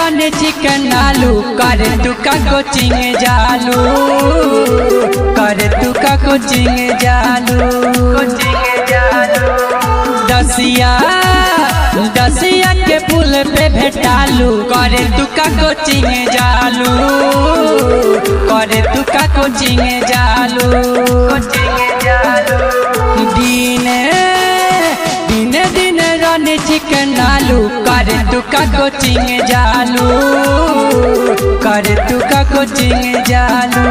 रन चिकन आलू कर तू का कोचिंग जालू कर तू का कोचिंग जालू दसिया के पुल पे भेटालू करे तू का कोचिंग जालू करे तू का कोचिंग जालू दिन रन चिकन आलू करे तू का कोचिंग जालू करे तू का कोचिंग जालू।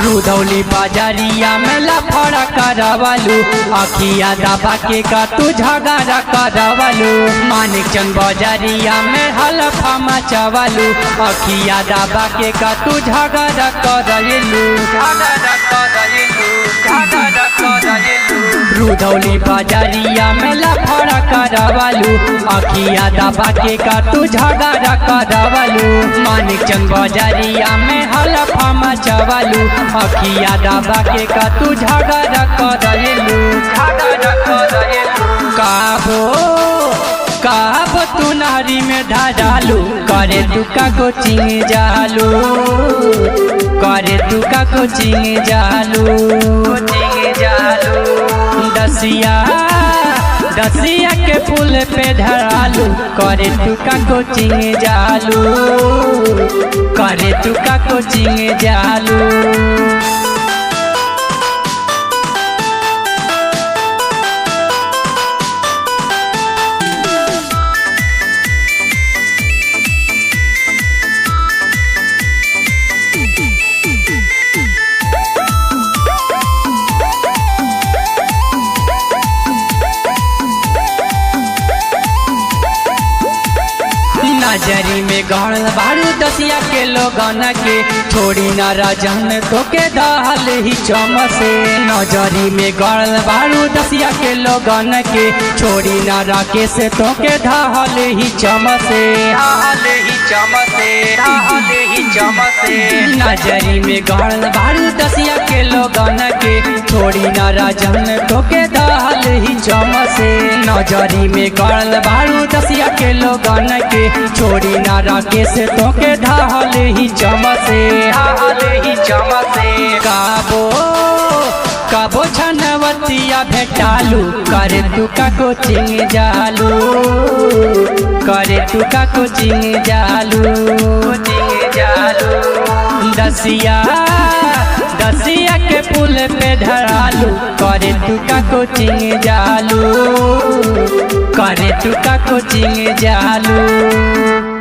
रुदौली बाजारिया में लफड़ा करवालू अखिया दबा के का तू झगड़ा करवालू मानिकचंद बाजारिया में हलफा मचवालू अखिया दबा के का तू झगड़ा करलू रुदौली बाजारिया में लफड़ा करवालू अखिया दबा के का तू झगड़ा करवालू मानिकचंद बाजारिया में हलफा मचवालू अखिया दबा के का तू झगड़ा करलू काबो तू नहरी में ढालू करे तू का कोचिंग जालू करे तू का कोचिंग जालू दसिया के पुल पे धरालू करे तू का कोचिंग जालू करे तू का कोचिंग जालू। नजरी में गढ़ बारू दसिया के लोगन के छोड़ी न रजन तो के दहल ही चमसे नजरी में गढ़ बारू दसिया के लोगन के छोड़ी न राकेश तो के दहल ही चमसे नजरी में गढ़ बारू दसिया के लोगन के छोड़ी न रजन तो के दहल ही चमसे नजरी में गढ़ बारू दसिया के लोगन के छोड़ी ना राकेश तो के ढाल ही चमसे काबो छनवतिया भेटालू करे तू का कोचिंग जालू करे तू का कोचिंग जालू दसिया के पुल पे धरालू करे तू का कोचिंग जालू करे तू का कोचिंग जालू।